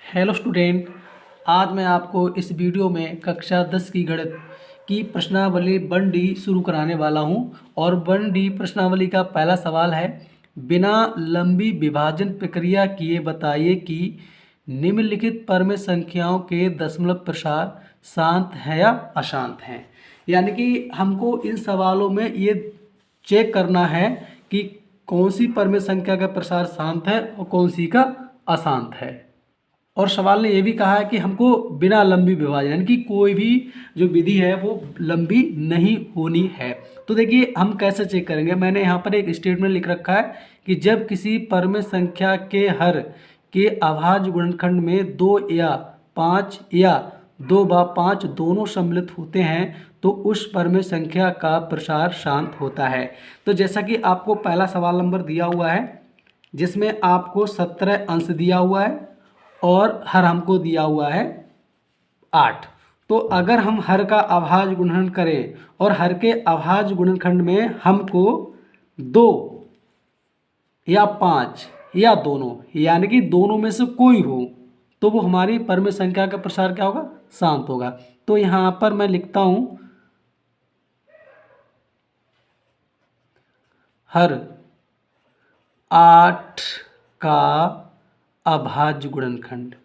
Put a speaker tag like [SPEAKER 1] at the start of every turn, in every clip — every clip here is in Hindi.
[SPEAKER 1] Hello student. आज मैं आपको इस वीडियो में कक्षा 10 की गणित की प्रश्नावली 1D शुरू कराने वाला हूं। और 1D प्रश्नावली का पहला सवाल है, बिना लंबी विभाजन प्रक्रिया किए बताइए कि निम्नलिखित परमेय संख्याओं के दशमलव प्रसार शांत है या अशांत हैं। यानी कि हमको इन सवालों में ये चेक करना है कि कौन सी परमेय संख्या का प्रसार शांत है और कौन सी का अशांत है। और सवाल ने यह भी कहा है कि हमको बिना लंबी विभाजन यानी कि कोई भी जो विधि है वो लंबी नहीं होनी है। तो देखिए हम कैसे चेक करेंगे। मैंने यहाँ पर एक स्टेटमेंट लिख रखा है कि जब किसी परमेय संख्या के हर के अभाज्य गुणनखंड में 2 या 5 या 2/5 दोनों सम्मिलित होते हैं तो उस परमेय संख्या का प्रसार शांत होता है। तो जैसा कि आपको पहला सवाल नंबर दिया हुआ है जिसमें आपको 17 अंश दिया हुआ है और हर हमको दिया हुआ है 8। तो अगर हम हर का अभाज्य गुणनखंड करें और हर के अभाज्य गुणनखंड में हमको 2 या 5 या दोनों यानी कि दोनों में से कोई हो तो वो हमारी परमेय संख्या का प्रसार क्या होगा, शांत होगा। तो यहाँ पर मैं लिखता हूँ हर 8 का अभाज्य गुणनखंड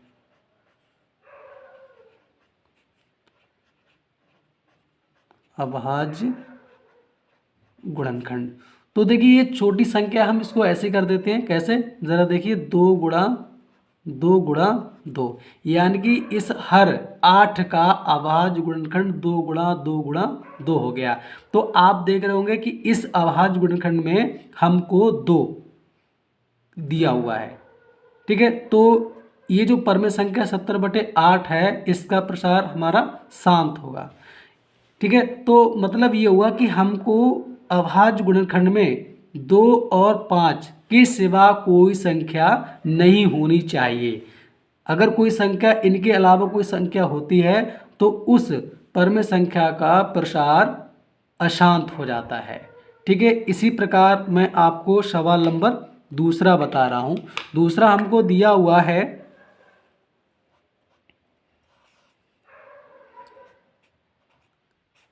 [SPEAKER 1] अभाज्य गुणनखंड। तो देखिए ये छोटी संख्या हम इसको ऐसे कर देते हैं, कैसे ज़रा देखिए, 2 गुणा 2 यानी कि इस हर 8 का अभाज्य गुणनखंड 2 गुणा 2 हो गया। तो आप देख रहे होंगे कि इस अभाज्य गुणनखंड में हमको 2 दिया हुआ है। ठीक है, तो ये जो परमेय संख्या 70/8 है इसका प्रसार हमारा शांत होगा। ठीक है, तो मतलब ये हुआ कि हमको अभाज्य गुणनखंड में 2 और 5 के सिवा कोई संख्या नहीं होनी चाहिए। अगर कोई संख्या इनके अलावा कोई संख्या होती है तो उस परमेय संख्या का प्रसार अशांत हो जाता है। ठीक है, इसी प्रकार मैं आपको सवाल नंबर दूसरा बता रहा हूँ। दूसरा हमको दिया हुआ है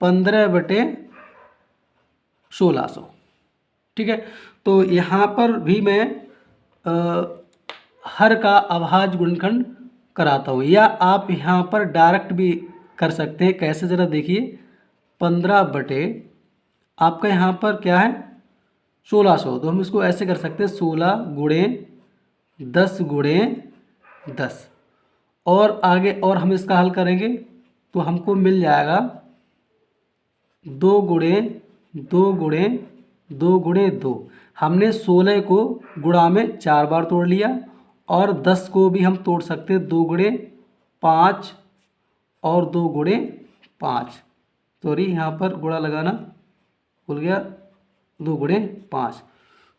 [SPEAKER 1] 15/1600। ठीक है, तो यहाँ पर भी मैं हर का अभाज्य गुणनखंड कराता हूँ, या आप यहाँ पर डायरेक्ट भी कर सकते हैं। कैसे, ज़रा देखिए, 15 बटे आपका यहाँ पर क्या है 1600, तो हम इसको ऐसे कर सकते हैं 16 गुणे 10 गुणे 10। और आगे और हम इसका हल करेंगे तो हमको मिल जाएगा 2 गुणे 2 गुणे 2 गुणे 2। हमने 16 को गुणा में 4 बार तोड़ लिया और 10 को भी हम तोड़ सकते हैं 2 गुणे 5 और 2 गुणे 5। सॉरी, यहाँ पर गुणा लगाना भूल गया, 2 गुणे 5।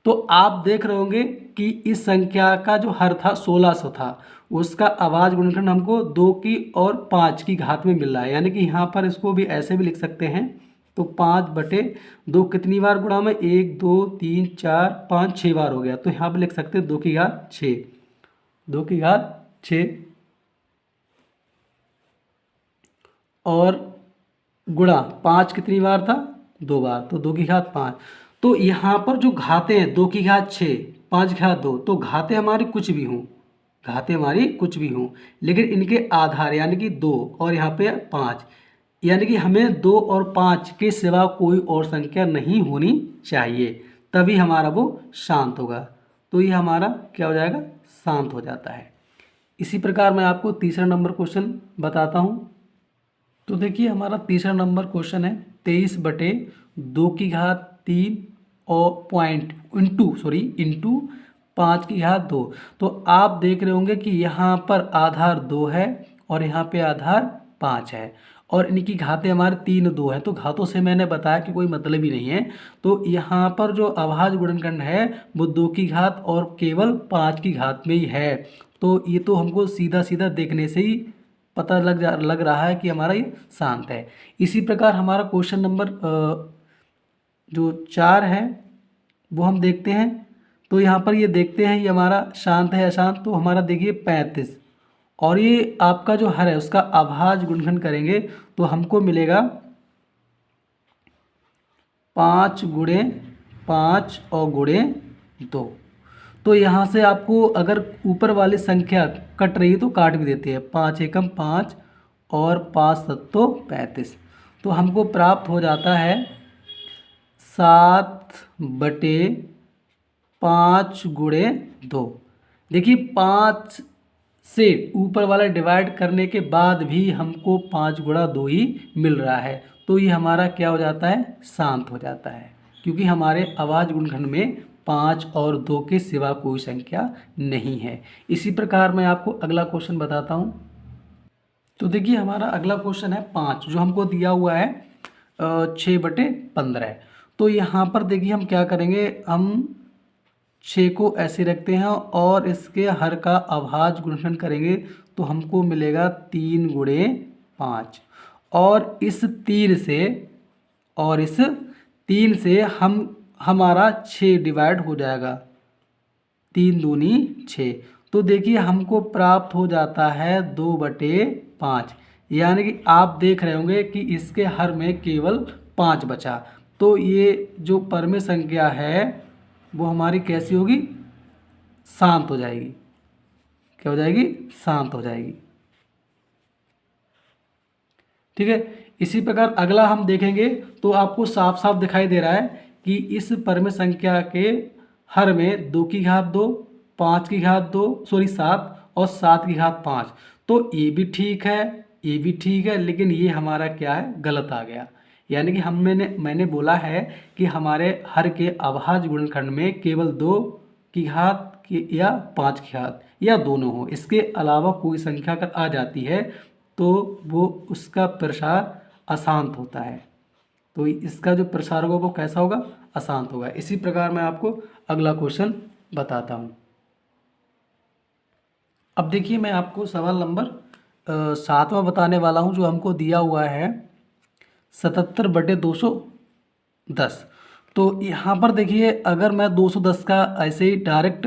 [SPEAKER 1] तो आप देख रहे होंगे कि इस संख्या का जो हर था 1600 था, उसका अभाज्य गुणनखंड हमको 2 की और 5 की घात में मिल रहा है। यानी कि यहाँ पर इसको भी ऐसे भी लिख सकते हैं। तो 5/2 कितनी बार गुणा में, 1 2 3 4 5 6 बार हो गया। तो यहाँ पर लिख सकते हैं 2 की घात 6, 2 की घात 6 और गुणा 5 कितनी बार था, 2 बार, तो 2 की घात 5। तो यहाँ पर जो घातें हैं 2 की घात 6 5 की घात 2, तो घातें हमारी कुछ भी हों, घातें हमारी कुछ भी हों, लेकिन इनके आधार यानी कि 2 और यहाँ पे 5, यानी कि हमें 2 और 5 के सिवा कोई और संख्या नहीं होनी चाहिए, तभी हमारा वो शांत होगा। तो ये हमारा क्या हो जाएगा, शांत हो जाता है। इसी प्रकार मैं आपको तीसरा नंबर क्वेश्चन बताता हूँ। तो देखिए हमारा तीसरा नंबर क्वेश्चन है 23/2 की घात 3 और पॉइंट इंटू 5 की घात 2। तो आप देख रहे होंगे कि यहाँ पर आधार 2 है और यहाँ पे आधार 5 है और इनकी घातें हमारे 3 2 है। तो घातों से मैंने बताया कि कोई मतलब ही नहीं है। तो यहाँ पर जो अभाज्य गुणनखंड है वो 2 की घात और केवल 5 की घात में ही है। तो ये तो हमको सीधा सीधा देखने से ही पता लग रहा है कि हमारा ये शांत है। इसी प्रकार हमारा क्वेश्चन नंबर जो 4 है वो हम देखते हैं। तो यहाँ पर ये देखते हैं ये हमारा शांत है अशांत। तो हमारा देखिए 35 और ये आपका जो हर है उसका अभाज्य गुणनखंड करेंगे तो हमको मिलेगा 5 गुणे 5 और गुणे 2। तो यहाँ से आपको अगर ऊपर वाली संख्या कट रही है तो काट भी देते हैं, 5 एकम 5 और 5 सत्तो 35। तो हमको प्राप्त हो जाता है 7/5 गुणे 2। देखिए 5 से ऊपर वाला डिवाइड करने के बाद भी हमको 5 गुणा 2 ही मिल रहा है, तो ये हमारा क्या हो जाता है, शांत हो जाता है, क्योंकि हमारे अभाज्य गुणनखंड में 5 और 2 के सिवा कोई संख्या नहीं है। इसी प्रकार मैं आपको अगला क्वेश्चन बताता हूँ। तो देखिए हमारा अगला क्वेश्चन है 5, जो हमको दिया हुआ है 6/15। तो यहाँ पर देखिए हम क्या करेंगे, हम 6 को ऐसे रखते हैं और इसके हर का अभाज्य गुणनखंड करेंगे तो हमको मिलेगा 3 गुणे 5। और इस 3 से हम हमारा 6 डिवाइड हो जाएगा, 3 दूनी 6। तो देखिए हमको प्राप्त हो जाता है 2/5, यानी कि आप देख रहे होंगे कि इसके हर में केवल 5 बचा। तो ये जो परमेय संख्या है वो हमारी कैसी होगी, शांत हो जाएगी। क्या हो जाएगी, शांत हो जाएगी। ठीक है, इसी प्रकार अगला हम देखेंगे तो आपको साफ साफ दिखाई दे रहा है कि इस परमेय संख्या के हर में 2 की घात 2, 5 की घात 2 7 और 7 की घात 5। तो ये भी ठीक है, ये भी ठीक है, लेकिन ये हमारा क्या है, गलत आ गया। यानी कि मैंने बोला है कि हमारे हर के अभाज्य गुणनखंड में केवल 2 की घात या 5 की घात या दोनों हो, इसके अलावा कोई संख्या अगर आ जाती है तो वो उसका प्रसार अशांत होता है। तो इसका जो प्रसार होगा वो कैसा होगा, अशांत होगा। इसी प्रकार मैं आपको अगला क्वेश्चन बताता हूँ। अब देखिए मैं आपको सवाल नंबर 7वां बताने वाला हूँ, जो हमको दिया हुआ है 77/210। तो यहाँ पर देखिए अगर मैं 210 का ऐसे ही डायरेक्ट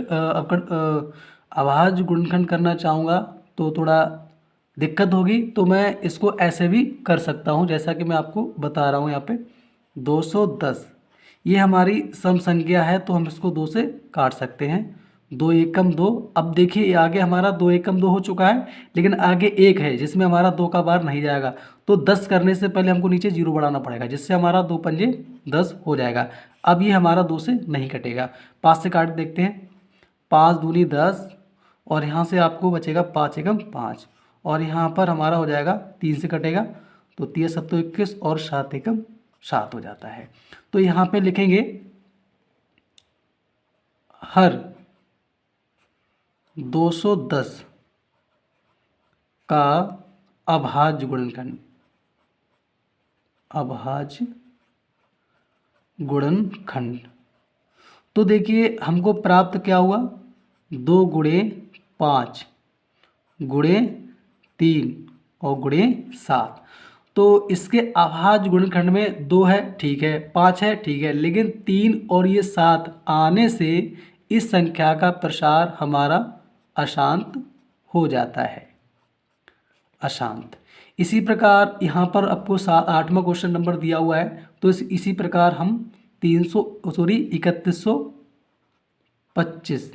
[SPEAKER 1] अभाज्य गुणनखंड करना चाहूँगा तो थोड़ा दिक्कत होगी, तो मैं इसको ऐसे भी कर सकता हूँ, जैसा कि मैं आपको बता रहा हूँ। यहाँ पे 210 ये हमारी सम संख्या है, तो हम इसको 2 से काट सकते हैं। 2 एकम 2। अब देखिए आगे हमारा 2 एकम 2 हो चुका है, लेकिन आगे 1 है जिसमें हमारा 2 का बार नहीं जाएगा। तो 10 करने से पहले हमको नीचे 0 बढ़ाना पड़ेगा, जिससे हमारा 2 पंजे 10 हो जाएगा। अब ये हमारा 2 से नहीं कटेगा, 5 से काट देखते हैं। 5 दूनी 10 और यहाँ से आपको बचेगा 5 एकम 5 और यहाँ पर हमारा हो जाएगा 3 से कटेगा तो 3 7 21 और 7 एकम 7 हो जाता है। तो यहाँ पे लिखेंगे हर 210 का अभाज्य गुणनखंड, अभाज्य गुणनखंड। तो देखिए हमको प्राप्त क्या हुआ, 2 गुणे 5 गुणे 3 और गुणे 7। तो इसके अभाज्य गुणनखंड में 2 है, ठीक है, 5 है, ठीक है, लेकिन 3 और ये 7 आने से इस संख्या का प्रसार हमारा अशांत हो जाता है, अशांत। इसी प्रकार यहाँ पर आपको 8वां क्वेश्चन नंबर दिया हुआ है, तो इसी प्रकार हम 3125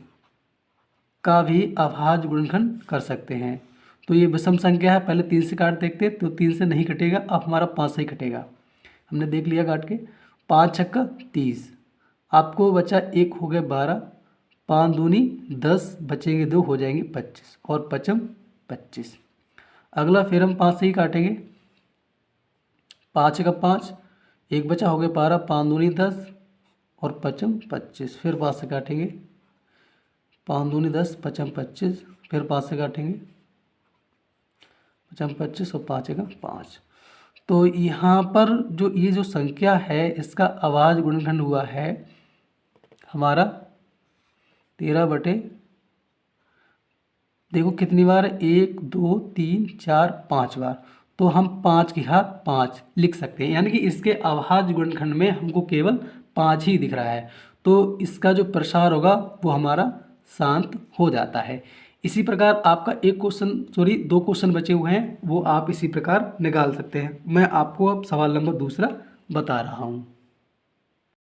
[SPEAKER 1] का भी अभाज्य गुणनखंड कर सकते हैं। तो ये विषम संख्या है, पहले 3 से काट देखते, तो 3 से नहीं कटेगा, अब हमारा 5 से ही कटेगा। हमने देख लिया काट के, 5 छक्का 30, आपको बचा 1 हो गए 12, 5 दूनी 10, बचेंगे 2 हो जाएंगे 25 और 5 25। अगला फिर हम 5 से ही काटेंगे, 5 छक्का 5, 1 बचा हो गए 12, 5 दूनी 10 और 5 25। फिर 5 से काटेंगे, 5 दूनी 10, 5 25, फिर 5 से काटेंगे, 5 25 और 5 एकम 5। तो यहाँ पर जो ये जो संख्या है इसका अभाज्य गुणनखंड हुआ है हमारा 13 देखो कितनी बार, 1 2 3 4 5 बार। तो हम 5 की घात 5 लिख सकते हैं, यानी कि इसके अभाज्य गुणनखंड में हमको केवल 5 ही दिख रहा है, तो इसका जो प्रसार होगा वो हमारा शांत हो जाता है। इसी प्रकार आपका एक क्वेश्चन सॉरी 2 क्वेश्चन बचे हुए हैं, वो आप इसी प्रकार निकाल सकते हैं। मैं आपको अब सवाल नंबर दूसरा बता रहा हूँ।